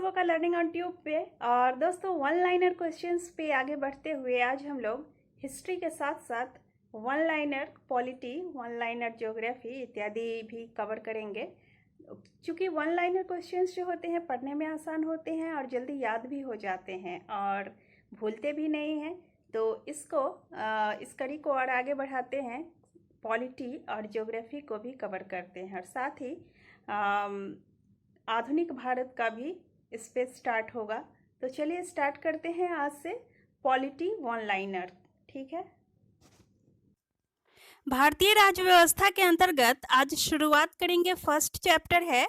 सबों का learning on tube पे। और दोस्तों, वन लाइनर क्वेश्चंस पे आगे बढ़ते हुए आज हम लोग हिस्ट्री के साथ साथ one liner polity, one liner geography इत्यादि भी कवर करेंगे। क्योंकि वन लाइनर क्वेश्चंस जो होते हैं पढ़ने में आसान होते हैं और जल्दी याद भी हो जाते हैं और भूलते भी नहीं हैं। तो इस कड़ी को और आगे बढ़ाते हैं, पॉलिटी और ज्योग्राफी को भी कवर करते हैं और साथ ही आधुनिक भारत का भी इस पे स्टार्ट होगा। तो चलिए स्टार्ट करते हैं आज से पॉलिटी वन लाइनर। ठीक है। भारतीय राज्य व्यवस्था के अंतर्गत आज शुरुआत करेंगे। फर्स्ट चैप्टर है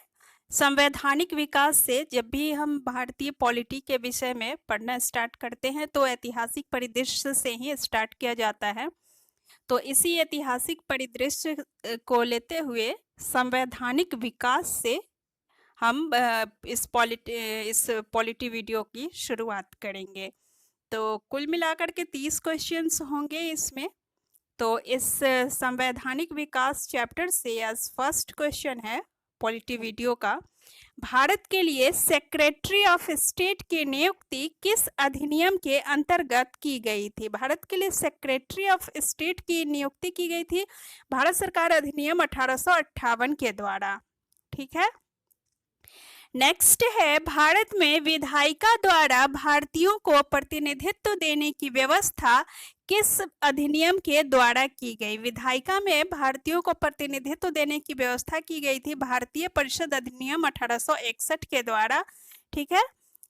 संवैधानिक विकास से। जब भी हम भारतीय पॉलिटी के विषय में पढ़ना स्टार्ट करते हैं तो ऐतिहासिक परिदृश्य से ही स्टार्ट किया जाता है। तो इसी ऐतिहासिक परिदृश्य को लेते हुए संवैधानिक विकास से हम इस पॉलिटी वीडियो की शुरुआत करेंगे। तो कुल मिलाकर के 30 क्वेश्चंस होंगे इसमें। तो इस संवैधानिक विकास चैप्टर से आज फर्स्ट क्वेश्चन है पॉलिटी वीडियो का, भारत के लिए सेक्रेटरी ऑफ स्टेट की नियुक्ति किस अधिनियम के अंतर्गत की गई थी? भारत के लिए सेक्रेटरी ऑफ स्टेट की नियुक्ति की गई थी भारत सरकार अधिनियम 1858 के द्वारा। ठीक है। नेक्स्ट है, भारत में विधायिका द्वारा भारतीयों को प्रतिनिधित्व देने की व्यवस्था किस अधिनियम के द्वारा की गई? विधायिका में भारतीयों को प्रतिनिधित्व देने की व्यवस्था की गई थी भारतीय परिषद अधिनियम 1861 के द्वारा। ठीक है।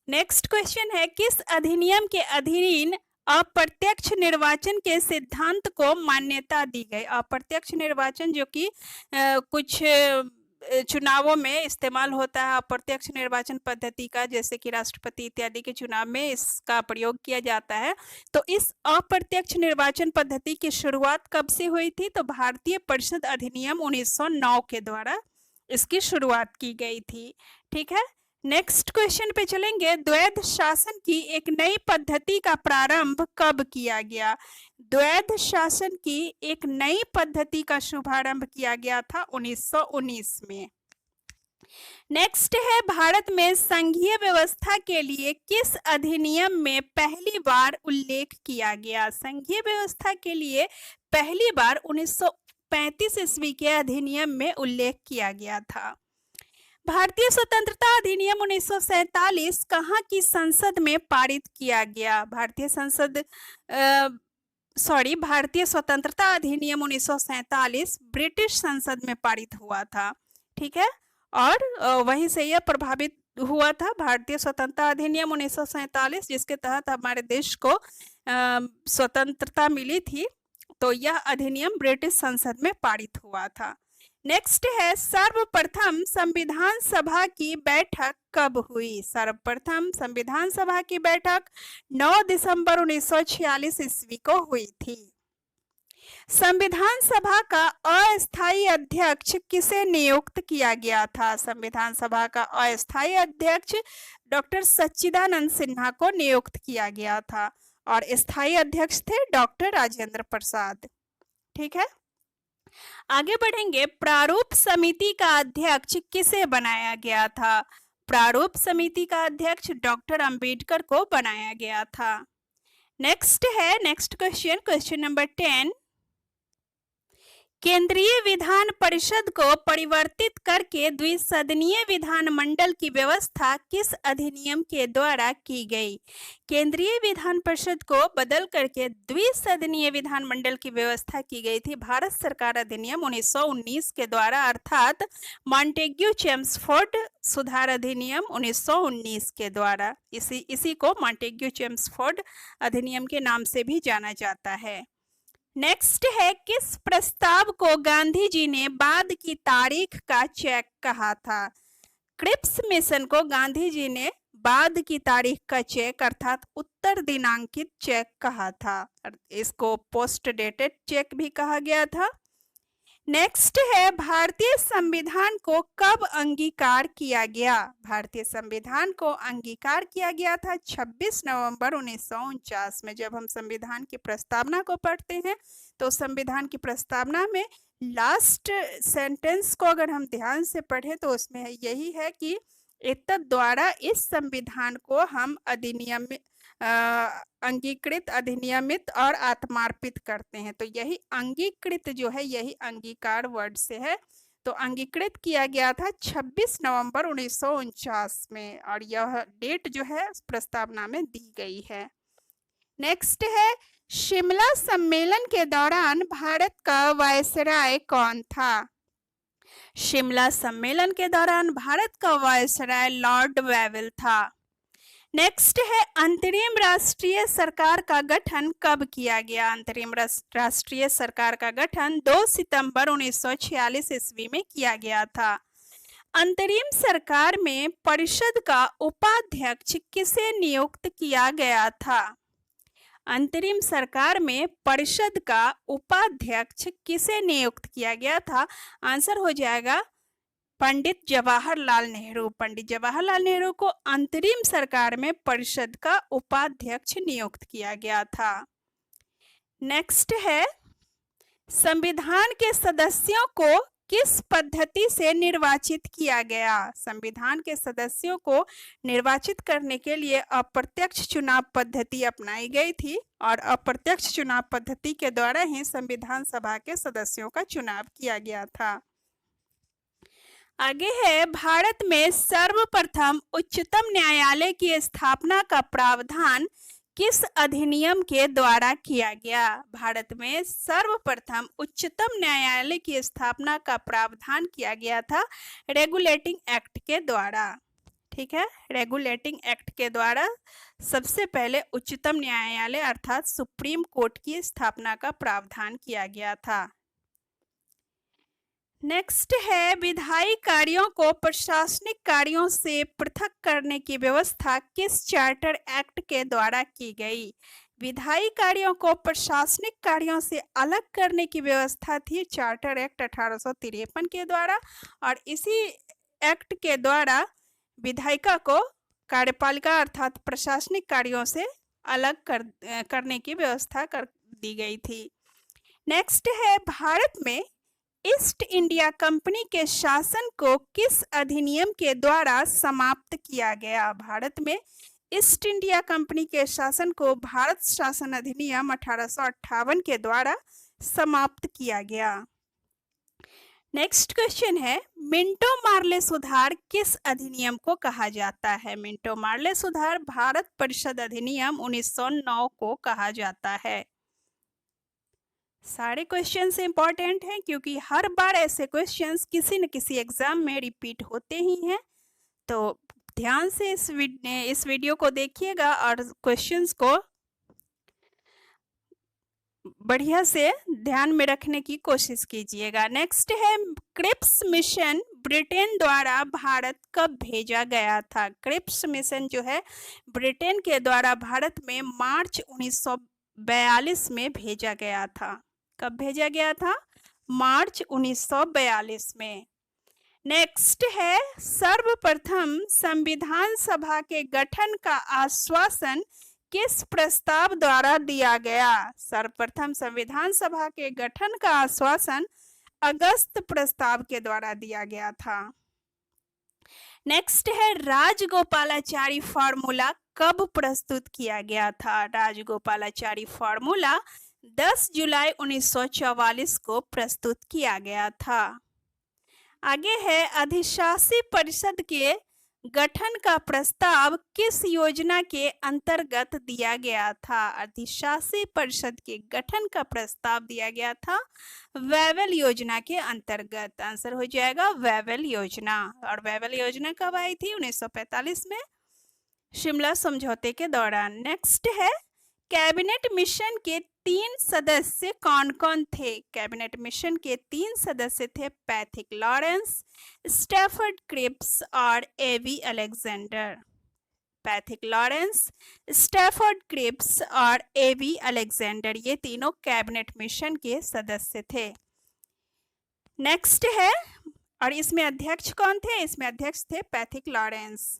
नेक्स्ट क्वेश्चन है, किस अधिनियम के अधीन अप्रत्यक्ष निर्वाचन के सिद्धांत को मान्यता दी गई? अप्रत्यक्ष निर्वाचन जो कि कुछ चुनावों में इस्तेमाल होता है, अप्रत्यक्ष निर्वाचन पद्धति का, जैसे कि राष्ट्रपति इत्यादि के चुनाव में इसका प्रयोग किया जाता है। तो इस अप्रत्यक्ष निर्वाचन पद्धति की शुरुआत कब से हुई थी? तो भारतीय परिषद अधिनियम 1909 के द्वारा इसकी शुरुआत की गई थी। ठीक है। नेक्स्ट क्वेश्चन पे चलेंगे, द्वैध शासन की एक नई पद्धति का प्रारंभ कब किया गया? द्वैध शासन की एक नई पद्धति का शुभारंभ किया गया था 1919 में। नेक्स्ट है, भारत में संघीय व्यवस्था के लिए किस अधिनियम में पहली बार उल्लेख किया गया? संघीय व्यवस्था के लिए पहली बार 1935 ईस्वी के अधिनियम में उल्लेख किया गया था। भारतीय स्वतंत्रता अधिनियम 1947 कहाँ की संसद में पारित किया गया? भारतीय स्वतंत्रता अधिनियम 1947 ब्रिटिश संसद में पारित हुआ था। ठीक है। और वहीं से यह प्रभावित हुआ था भारतीय स्वतंत्रता अधिनियम 1947, जिसके तहत हमारे देश को स्वतंत्रता मिली थी। तो यह अधिनियम ब्रिटिश संसद में पारित हुआ था। नेक्स्ट है, सर्वप्रथम संविधान सभा की बैठक कब हुई? सर्वप्रथम संविधान सभा की बैठक 9 दिसंबर 1946 ईस्वी को हुई थी। संविधान सभा का अस्थायी अध्यक्ष किसे नियुक्त किया गया था? संविधान सभा का अस्थायी अध्यक्ष डॉक्टर सच्चिदानंद सिन्हा को नियुक्त किया गया था और स्थायी अध्यक्ष थे डॉक्टर राजेंद्र प्रसाद। ठीक है। आगे बढ़ेंगे, प्रारूप समिति का अध्यक्ष किसे बनाया गया था? प्रारूप समिति का अध्यक्ष डॉक्टर अंबेडकर को बनाया गया था। नेक्स्ट है, नेक्स्ट क्वेश्चन नंबर 10, केंद्रीय विधान परिषद को परिवर्तित करके द्विसदनीय विधानमंडल की व्यवस्था किस अधिनियम के द्वारा की गई? केंद्रीय विधान परिषद को बदल करके द्विसदनीय विधानमंडल की व्यवस्था की गई थी भारत सरकार अधिनियम 1919 के द्वारा, अर्थात मॉन्टेग्यू चेम्सफोर्ड सुधार अधिनियम 1919 के द्वारा। इसी को मॉन्टेग्यू चेम्सफोर्ड अधिनियम के नाम से भी जाना जाता है। नेक्स्ट है, किस प्रस्ताव को गांधी जी ने बाद की तारीख का चेक कहा था? क्रिप्स मिशन को गांधी जी ने बाद की तारीख का चेक अर्थात उत्तर दिनांकित चेक कहा था। इसको पोस्ट डेटेड चेक भी कहा गया था। नेक्स्ट है, भारतीय संविधान को कब अंगीकार किया गया? भारतीय संविधान को अंगीकार किया गया था 26 नवंबर 1949 में। जब हम संविधान की प्रस्तावना को पढ़ते हैं तो संविधान की प्रस्तावना में लास्ट सेंटेंस को अगर हम ध्यान से पढ़ें तो उसमें यही है कि एतद द्वारा इस संविधान को हम अंगीकृत, अधिनियमित और आत्मार्पित करते हैं। तो यही अंगीकृत जो है, यही अंगीकार वर्ड से है। तो अंगीकृत किया गया था 26 नवंबर 1949 में, और यह डेट जो है प्रस्तावना में दी गई है। नेक्स्ट है, शिमला सम्मेलन के दौरान भारत का वायसराय कौन था? शिमला सम्मेलन के दौरान भारत का वायसराय लॉर्ड वेवेल था। नेक्स्ट है, अंतरिम राष्ट्रीय सरकार का गठन कब किया गया? अंतरिम राष्ट्रीय सरकार का गठन 2 सितंबर 1946 ईस्वी में किया गया था। अंतरिम सरकार में परिषद का उपाध्यक्ष किसे नियुक्त किया गया था? अंतरिम सरकार में परिषद का उपाध्यक्ष किसे नियुक्त किया गया था? आंसर हो जाएगा पंडित जवाहरलाल नेहरू। पंडित जवाहरलाल नेहरू को अंतरिम सरकार में परिषद का उपाध्यक्ष नियुक्त किया गया था। नेक्स्ट है, संविधान के सदस्यों को किस पद्धति से निर्वाचित किया गया? संविधान के सदस्यों को निर्वाचित करने के लिए अप्रत्यक्ष चुनाव पद्धति अपनाई गई थी, और अप्रत्यक्ष चुनाव पद्धति के द्वारा ही संविधान सभा के सदस्यों का चुनाव किया गया था। आगे है, भारत में सर्वप्रथम उच्चतम न्यायालय की स्थापना का प्रावधान किस अधिनियम के द्वारा किया गया? भारत में सर्वप्रथम उच्चतम न्यायालय की स्थापना का प्रावधान किया गया था रेगुलेटिंग एक्ट के द्वारा। ठीक है, रेगुलेटिंग एक्ट के द्वारा सबसे पहले उच्चतम न्यायालय अर्थात सुप्रीम कोर्ट की स्थापना का प्रावधान किया गया था। नेक्स्ट है, विधायी कार्यों को प्रशासनिक कार्यों से पृथक करने की व्यवस्था किस चार्टर एक्ट के द्वारा की गई? विधायी कार्यों को प्रशासनिक कार्यों से अलग करने की व्यवस्था थी चार्टर एक्ट 1853 के द्वारा, और इसी एक्ट के द्वारा विधायिका को कार्यपालिका अर्थात प्रशासनिक कार्यों से अलग करने की व्यवस्था कर दी गई थी। नेक्स्ट है, भारत में ईस्ट इंडिया कंपनी के शासन को किस अधिनियम के द्वारा समाप्त किया गया? भारत में ईस्ट इंडिया कंपनी के शासन को भारत शासन अधिनियम 1858 के द्वारा समाप्त किया गया। नेक्स्ट क्वेश्चन है, मिंटो मार्ले सुधार किस अधिनियम को कहा जाता है? मिंटो मार्ले सुधार भारत परिषद अधिनियम 1909 को कहा जाता है। सारे क्वेश्चंस इंपॉर्टेंट हैं क्योंकि हर बार ऐसे क्वेश्चंस किसी न किसी एग्जाम में रिपीट होते ही हैं। तो ध्यान से इस वीडियो को देखिएगा और क्वेश्चंस को बढ़िया से ध्यान में रखने की कोशिश कीजिएगा। नेक्स्ट है, क्रिप्स मिशन ब्रिटेन द्वारा भारत कब भेजा गया था? क्रिप्स मिशन जो है ब्रिटेन के द्वारा भारत में मार्च 1942 में भेजा गया था। कब भेजा गया था? मार्च 1942 में। नेक्स्ट है, सर्वप्रथम संविधान सभा के गठन का आश्वासन किस प्रस्ताव द्वारा दिया गया? सर्वप्रथम संविधान सभा के गठन का आश्वासन अगस्त प्रस्ताव के द्वारा दिया गया था। नेक्स्ट है, राजगोपालाचारी फॉर्मूला कब प्रस्तुत किया गया था? राजगोपालाचारी फॉर्मूला 10 जुलाई 1944 को प्रस्तुत किया गया था। आगे है, अधिशासी परिषद के गठन का प्रस्ताव किस योजना के अंतर्गत दिया गया था? अधिशासी परिषद के गठन का प्रस्ताव दिया गया था वेवेल योजना के अंतर्गत। आंसर हो जाएगा वेवेल योजना। और वेवेल योजना कब आई थी? 1945 में शिमला समझौते के दौरान। नेक्स्ट है, कैबिनेट मिशन के 3 सदस्य कौन कौन थे? कैबिनेट मिशन के 3 सदस्य थे पैथिक लॉरेंस, स्टैफर्ड क्रिप्स और A V Alexander. Pethick Lawrence, Stafford Cripps और एवी अलेक्जेंडर, ये तीनों कैबिनेट मिशन के सदस्य थे। नेक्स्ट है, और इसमें अध्यक्ष कौन थे? इसमें अध्यक्ष थे पैथिक लॉरेंस।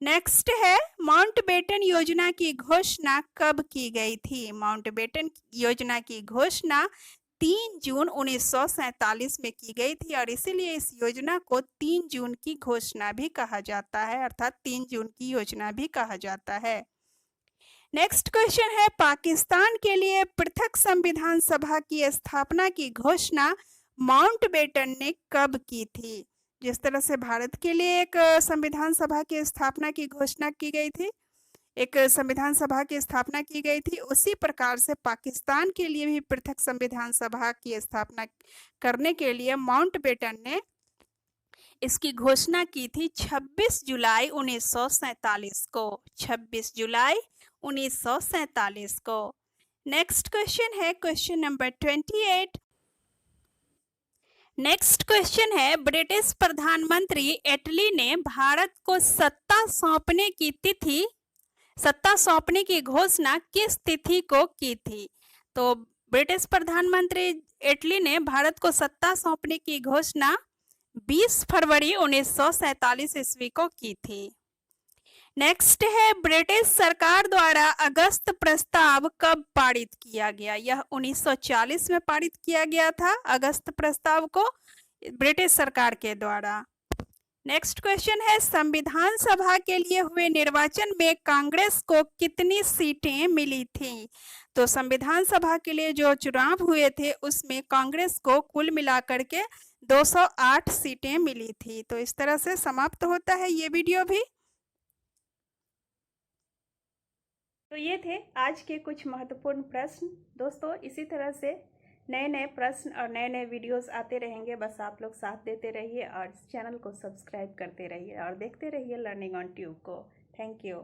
नेक्स्ट है, माउंटबेटन योजना की घोषणा कब की गई थी? माउंटबेटन योजना की घोषणा 3 जून 1947 में की गई थी और इसीलिए इस योजना को 3 जून की घोषणा भी कहा जाता है, अर्थात 3 जून की योजना भी कहा जाता है। नेक्स्ट क्वेश्चन है, पाकिस्तान के लिए पृथक संविधान सभा की स्थापना की घोषणा माउंटबेटन ने कब की थी? जिस तरह से भारत के लिए एक संविधान सभा की स्थापना की घोषणा की गई थी, एक संविधान सभा की स्थापना की गई थी, उसी प्रकार से पाकिस्तान के लिए भी पृथक संविधान सभा की स्थापना करने के लिए माउंटबेटन ने इसकी घोषणा की थी 26 जुलाई 1947 को। 26 जुलाई 1947 को। नेक्स्ट क्वेश्चन है क्वेश्चन नंबर 28। नेक्स्ट क्वेश्चन है, ब्रिटिश प्रधानमंत्री एटली ने भारत को सत्ता सौंपने की घोषणा किस तिथि को की थी? तो ब्रिटिश प्रधानमंत्री एटली ने भारत को सत्ता सौंपने की घोषणा 20 फरवरी 1947 ईस्वी को की थी। नेक्स्ट है, ब्रिटिश सरकार द्वारा अगस्त प्रस्ताव कब पारित किया गया? यह 1940 में पारित किया गया था, अगस्त प्रस्ताव को ब्रिटिश सरकार के द्वारा। नेक्स्ट क्वेश्चन है, संविधान सभा के लिए हुए निर्वाचन में कांग्रेस को कितनी सीटें मिली थी? तो संविधान सभा के लिए जो चुनाव हुए थे उसमें कांग्रेस को कुल मिलाकर के 208 सीटें मिली थी। तो इस तरह से समाप्त होता है ये वीडियो भी। तो ये थे आज के कुछ महत्वपूर्ण प्रश्न। दोस्तों, इसी तरह से नए नए प्रश्न और नए नए वीडियोस आते रहेंगे। बस आप लोग साथ देते रहिए और चैनल को सब्सक्राइब करते रहिए और देखते रहिए लर्निंग ऑन ट्यूब को। Thank you.